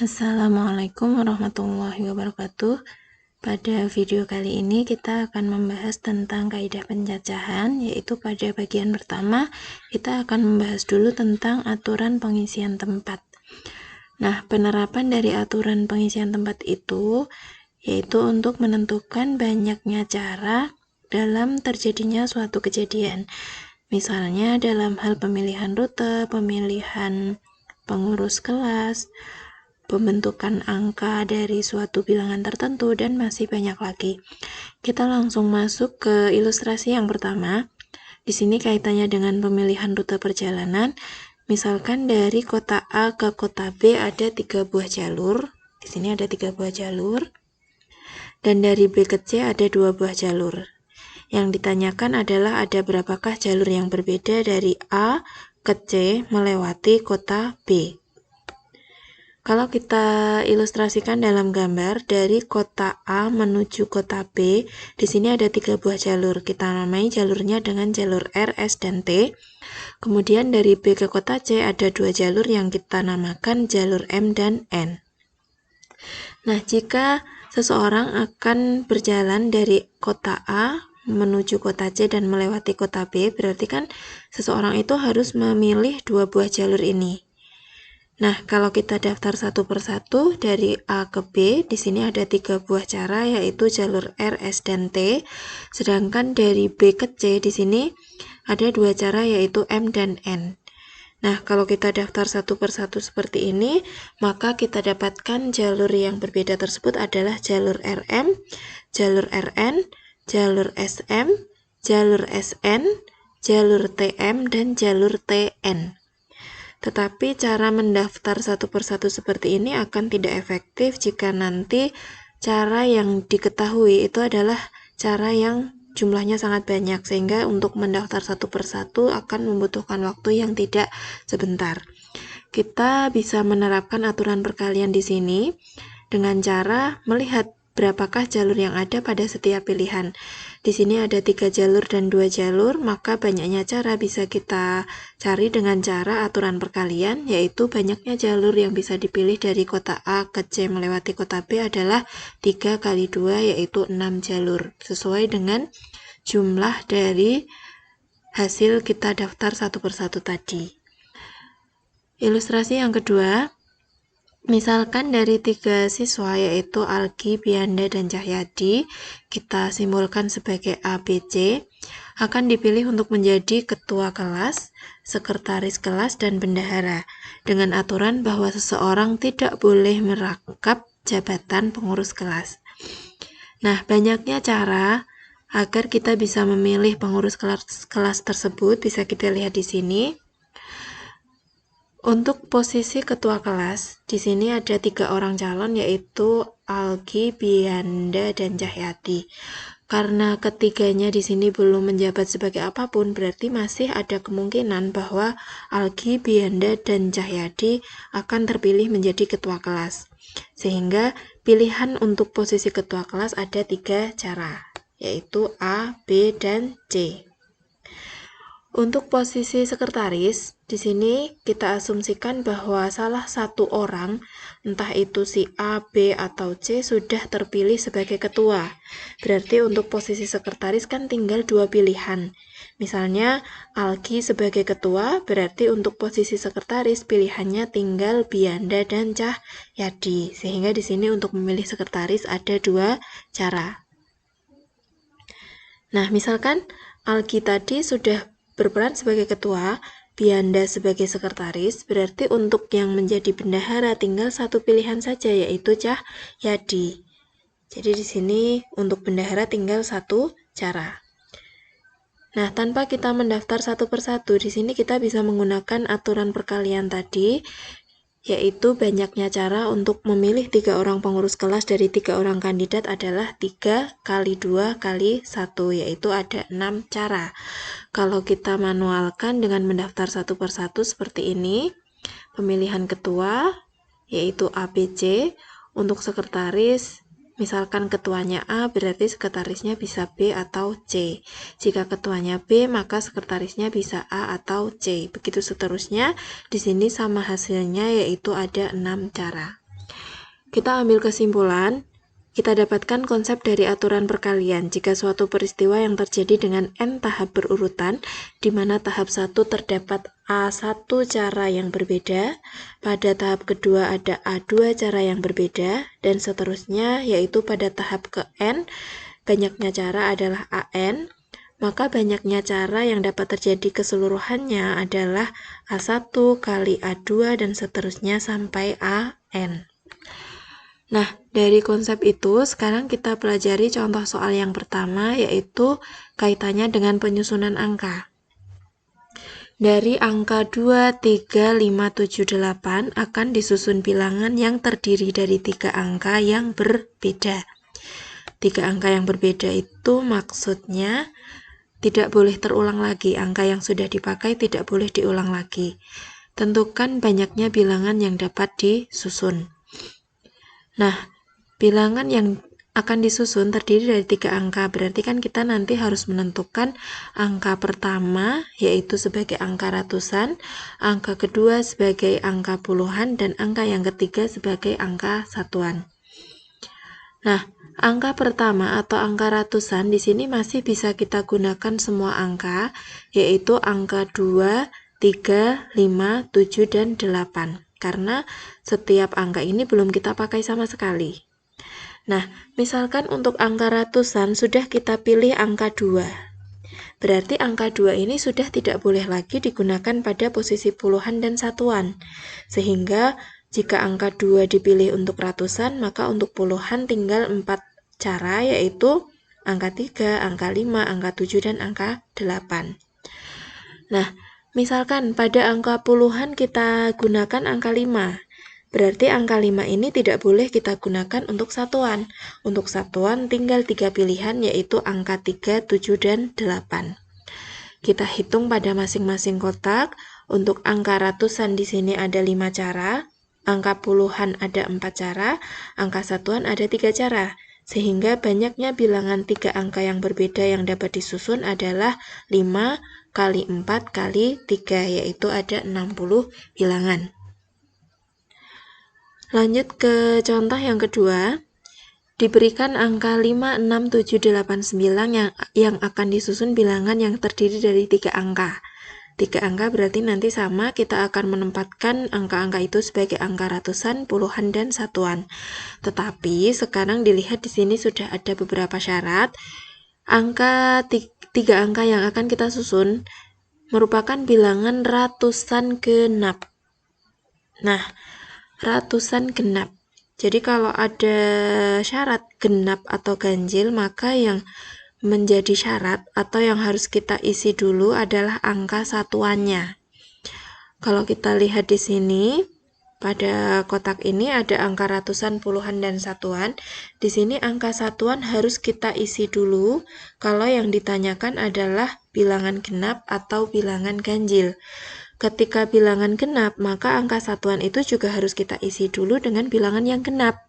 Assalamualaikum warahmatullahi wabarakatuh. Pada video kali ini kita akan membahas tentang kaidah pencacahan, yaitu pada bagian pertama kita akan membahas dulu tentang aturan pengisian tempat. Nah, penerapan dari aturan pengisian tempat itu yaitu untuk menentukan banyaknya cara dalam terjadinya suatu kejadian. Misalnya dalam hal pemilihan rute, pemilihan pengurus kelas, pembentukan angka dari suatu bilangan tertentu, dan masih banyak lagi. Kita langsung masuk ke ilustrasi yang pertama. Di sini kaitannya dengan pemilihan rute perjalanan. Misalkan dari kota A ke kota B ada 3 buah jalur. Di sini ada 3 buah jalur. Dan dari B ke C ada 2 buah jalur. Yang ditanyakan adalah ada berapakah jalur yang berbeda dari A ke C melewati kota B. Kalau kita ilustrasikan dalam gambar, dari kota A menuju kota B, di sini ada 3 buah jalur. Kita namai jalurnya dengan jalur R, S, dan T. Kemudian dari B ke kota C ada 2 jalur yang kita namakan jalur M dan N. Nah, jika seseorang akan berjalan dari kota A menuju kota C dan melewati kota B, berarti kan seseorang itu harus memilih 2 buah jalur ini. Nah, kalau kita daftar satu persatu dari A ke B, di sini ada 3 buah cara, yaitu jalur R, S, dan T. Sedangkan dari B ke C, di sini ada 2 cara, yaitu M dan N. Nah, kalau kita daftar satu persatu seperti ini, maka kita dapatkan jalur yang berbeda tersebut adalah jalur RM, jalur RN, jalur SM, jalur SN, jalur TM, dan jalur TN. Tetapi cara mendaftar satu persatu seperti ini akan tidak efektif jika nanti cara yang diketahui itu adalah cara yang jumlahnya sangat banyak, sehingga untuk mendaftar satu persatu akan membutuhkan waktu yang tidak sebentar. Kita bisa menerapkan aturan perkalian di sini dengan cara melihat berapakah jalur yang ada pada setiap pilihan. Di sini ada 3 jalur dan 2 jalur, maka banyaknya cara bisa kita cari dengan cara aturan perkalian, yaitu banyaknya jalur yang bisa dipilih dari kota A ke C melewati kota B adalah 3 kali 2, yaitu 6 jalur, sesuai dengan jumlah dari hasil kita daftar satu persatu tadi. Ilustrasi yang kedua, misalkan dari 3 siswa, yaitu Algi, Bianda, dan Cahyadi, kita simbolkan sebagai A, B, C, akan dipilih untuk menjadi ketua kelas, sekretaris kelas, dan bendahara, dengan aturan bahwa seseorang tidak boleh merangkap jabatan pengurus kelas. Nah, banyaknya cara agar kita bisa memilih pengurus kelas tersebut bisa kita lihat di sini. Untuk posisi ketua kelas, di sini ada 3 orang calon, yaitu Algi, Bianda, dan Cahyadi. Karena ketiganya di sini belum menjabat sebagai apapun, berarti masih ada kemungkinan bahwa Algi, Bianda, dan Cahyadi akan terpilih menjadi ketua kelas. Sehingga pilihan untuk posisi ketua kelas ada 3 cara, yaitu A, B, dan C. Untuk posisi sekretaris, di sini kita asumsikan bahwa salah satu orang, entah itu si A, B, atau C, sudah terpilih sebagai ketua. Berarti untuk posisi sekretaris kan tinggal 2 pilihan. Misalnya, Algi sebagai ketua, berarti untuk posisi sekretaris pilihannya tinggal Bianda dan Cahyadi. Sehingga di sini untuk memilih sekretaris ada 2 cara. Nah, misalkan Algi tadi sudah berperan sebagai ketua, Bianda sebagai sekretaris, berarti untuk yang menjadi bendahara tinggal 1 pilihan saja, yaitu Cahyadi. Jadi di sini untuk bendahara tinggal 1 cara. Nah, tanpa kita mendaftar satu persatu, di sini kita bisa menggunakan aturan perkalian tadi, yaitu banyaknya cara untuk memilih 3 orang pengurus kelas dari 3 orang kandidat adalah 3 kali 2 kali 1, yaitu ada 6 cara. Kalau kita manualkan dengan mendaftar satu persatu seperti ini, pemilihan ketua, yaitu A, B, C, untuk sekretaris, misalkan ketuanya A, berarti sekretarisnya bisa B atau C. Jika ketuanya B, maka sekretarisnya bisa A atau C. Begitu seterusnya, di sini sama hasilnya, yaitu ada 6 cara. kita ambil kesimpulan, kita dapatkan konsep dari aturan perkalian. Jika suatu peristiwa yang terjadi dengan n tahap berurutan, di mana tahap 1 terdapat A1 cara yang berbeda, pada tahap kedua ada A2 cara yang berbeda, dan seterusnya, yaitu pada tahap ke n, banyaknya cara adalah AN, maka banyaknya cara yang dapat terjadi keseluruhannya adalah A1 kali A2 dan seterusnya sampai AN. Nah, dari konsep itu, sekarang kita pelajari contoh soal yang pertama, yaitu kaitannya dengan penyusunan angka. Dari angka 2, 3, 5, 7, 8 akan disusun bilangan yang terdiri dari 3 angka yang berbeda. 3 angka yang berbeda itu maksudnya tidak boleh terulang lagi. Angka yang sudah dipakai tidak boleh diulang lagi. Tentukan banyaknya bilangan yang dapat disusun. Nah, bilangan yang akan disusun terdiri dari 3 angka, berarti kan kita nanti harus menentukan angka pertama, yaitu sebagai angka ratusan, angka kedua sebagai angka puluhan, dan angka yang ketiga sebagai angka satuan. Nah, angka pertama atau angka ratusan di sini masih bisa kita gunakan semua angka, yaitu angka 2, 3, 5, 7, dan 8. Karena setiap angka ini belum kita pakai sama sekali. Nah, misalkan untuk angka ratusan sudah kita pilih angka 2. Berarti angka 2 ini sudah tidak boleh lagi digunakan pada posisi puluhan dan satuan. Sehingga jika angka 2 dipilih untuk ratusan, maka untuk puluhan tinggal 4 cara, yaitu angka 3, angka 5, angka 7, dan angka 8. Nah, misalkan pada angka puluhan kita gunakan angka 5. Berarti angka 5 ini tidak boleh kita gunakan untuk satuan. Untuk satuan tinggal 3 pilihan, yaitu angka 3, 7, dan 8. Kita hitung pada masing-masing kotak. Untuk angka ratusan di sini ada 5 cara, angka puluhan ada 4 cara, angka satuan ada 3 cara. Sehingga banyaknya bilangan 3 angka yang berbeda yang dapat disusun adalah 5 kali 4 kali 3, yaitu ada 60 bilangan. Lanjut ke contoh yang kedua. Diberikan angka 5, 6, 7, 8, 9 yang akan disusun bilangan yang terdiri dari 3 angka. 3 angka berarti nanti sama, kita akan menempatkan angka-angka itu sebagai angka ratusan, puluhan, dan satuan. Tetapi sekarang dilihat di sini sudah ada beberapa syarat. Angka 3 angka yang akan kita susun merupakan bilangan ratusan genap. Nah, ratusan genap. Jadi kalau ada syarat genap atau ganjil, maka yang menjadi syarat atau yang harus kita isi dulu adalah angka satuannya. Kalau kita lihat di sini, pada kotak ini ada angka ratusan, puluhan, dan satuan. Di sini angka satuan harus kita isi dulu kalau yang ditanyakan adalah bilangan genap atau bilangan ganjil. Ketika bilangan genap, maka angka satuan itu juga harus kita isi dulu dengan bilangan yang genap.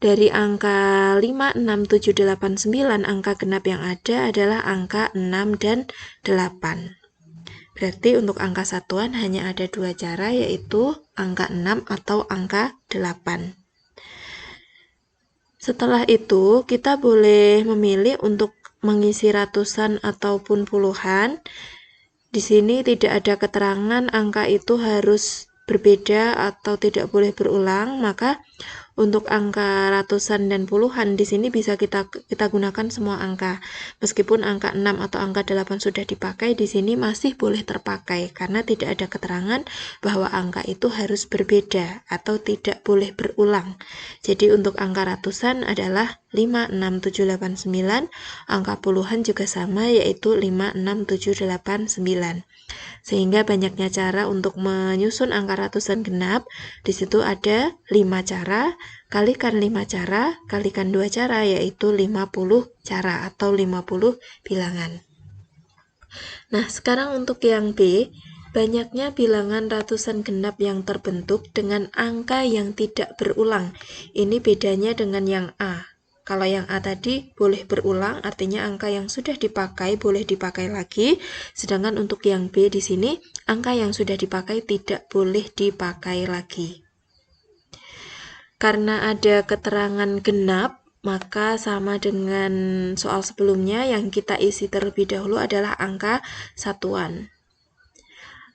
Dari angka 5, 6, 7, 8, 9, angka genap yang ada adalah angka 6 dan 8. Berarti untuk angka satuan hanya ada 2 cara, yaitu angka 6 atau angka 8. Setelah itu, kita boleh memilih untuk mengisi ratusan ataupun puluhan. Di sini tidak ada keterangan angka itu harus berbeda atau tidak boleh berulang, maka untuk angka ratusan dan puluhan di sini bisa kita gunakan semua angka. Meskipun angka 6 atau angka 8 sudah dipakai, di sini masih boleh terpakai karena tidak ada keterangan bahwa angka itu harus berbeda atau tidak boleh berulang. Jadi untuk angka ratusan adalah 5, 6, 7, 8, 9. Angka puluhan juga sama, yaitu 5, 6, 7, 8, 9. Sehingga banyaknya cara untuk menyusun angka ratusan genap. Di situ ada 5 cara, kalikan 5 cara, kalikan 2 cara, yaitu 50 cara atau 50 bilangan. Nah, sekarang untuk yang B, banyaknya bilangan ratusan genap yang terbentuk dengan angka yang tidak berulang. Ini bedanya dengan yang A. Kalau yang A tadi boleh berulang, artinya angka yang sudah dipakai boleh dipakai lagi. Sedangkan untuk yang B di sini, angka yang sudah dipakai tidak boleh dipakai lagi. Karena ada keterangan genap, maka sama dengan soal sebelumnya yang kita isi terlebih dahulu adalah angka satuan.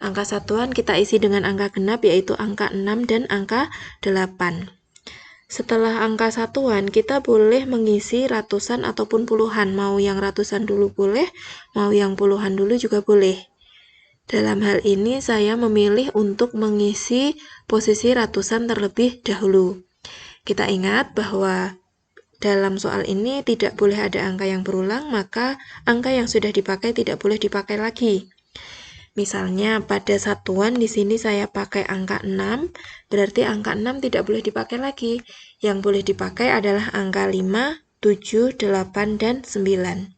Angka satuan kita isi dengan angka genap, yaitu angka 6 dan angka 8. Setelah angka satuan, kita boleh mengisi ratusan ataupun puluhan. Mau yang ratusan dulu boleh, mau yang puluhan dulu juga boleh. Dalam hal ini saya memilih untuk mengisi posisi ratusan terlebih dahulu. Kita ingat bahwa dalam soal ini tidak boleh ada angka yang berulang, maka angka yang sudah dipakai tidak boleh dipakai lagi. Misalnya pada satuan di sini saya pakai angka 6, berarti angka 6 tidak boleh dipakai lagi. Yang boleh dipakai adalah angka 5, 7, 8, dan 9.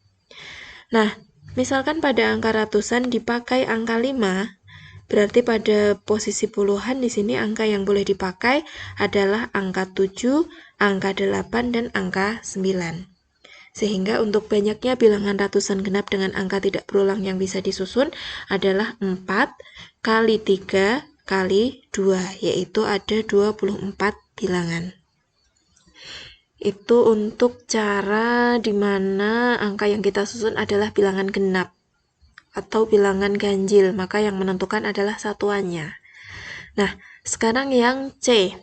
Nah, misalkan pada angka ratusan dipakai angka 5, berarti pada posisi puluhan di sini angka yang boleh dipakai adalah angka 7, angka 8, dan angka 9. Sehingga untuk banyaknya bilangan ratusan genap dengan angka tidak berulang yang bisa disusun adalah 4 kali 3 kali 2, yaitu ada 24 bilangan. Itu untuk cara di mana angka yang kita susun adalah bilangan genap atau bilangan ganjil, maka yang menentukan adalah satuannya. Nah, sekarang yang C.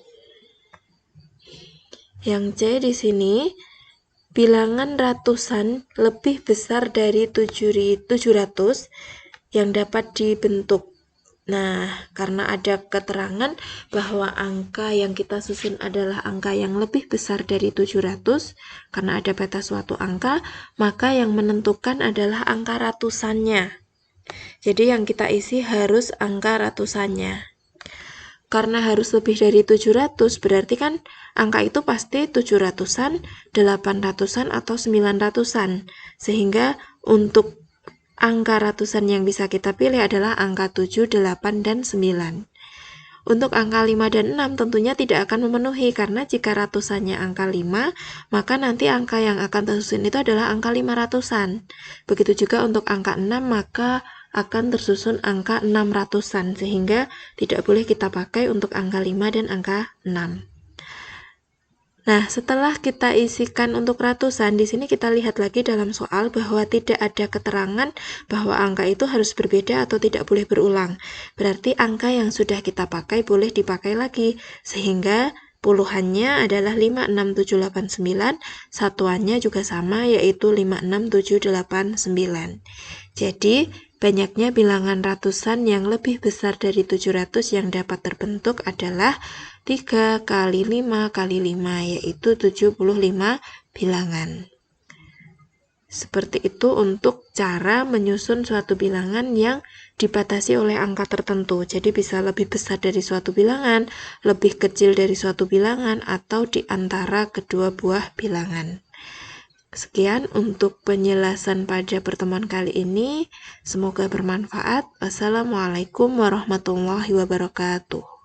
Yang C di sini bilangan ratusan lebih besar dari 700 yang dapat dibentuk. Nah, karena ada keterangan bahwa angka yang kita susun adalah angka yang lebih besar dari 700, karena ada batas suatu angka, maka yang menentukan adalah angka ratusannya. Jadi yang kita isi harus angka ratusannya. Karena harus lebih dari 700, berarti kan angka itu pasti 700-an, 800-an, atau 900-an. Sehingga untuk angka ratusan yang bisa kita pilih adalah angka 7, 8, dan 9. Untuk angka 5 dan 6 tentunya tidak akan memenuhi, karena jika ratusannya angka 5, maka nanti angka yang akan tersusun itu adalah angka 500-an. Begitu juga untuk angka 6, maka akan tersusun angka 600-an, sehingga tidak boleh kita pakai untuk angka 5 dan angka 6. Nah, setelah kita isikan untuk ratusan, di sini kita lihat lagi dalam soal bahwa tidak ada keterangan bahwa angka itu harus berbeda atau tidak boleh berulang. Berarti angka yang sudah kita pakai boleh dipakai lagi, sehingga puluhannya adalah 5, 6, 7, 8, 9, satuannya juga sama, yaitu 5, 6, 7, 8, 9. Jadi, banyaknya bilangan ratusan yang lebih besar dari 700 yang dapat terbentuk adalah 3 kali 5 kali 5, yaitu 75 bilangan. Seperti itu untuk cara menyusun suatu bilangan yang dibatasi oleh angka tertentu. Jadi bisa lebih besar dari suatu bilangan, lebih kecil dari suatu bilangan, atau di antara kedua buah bilangan. Sekian untuk penjelasan pada pertemuan kali ini. Semoga bermanfaat. Wassalamualaikum warahmatullahi wabarakatuh.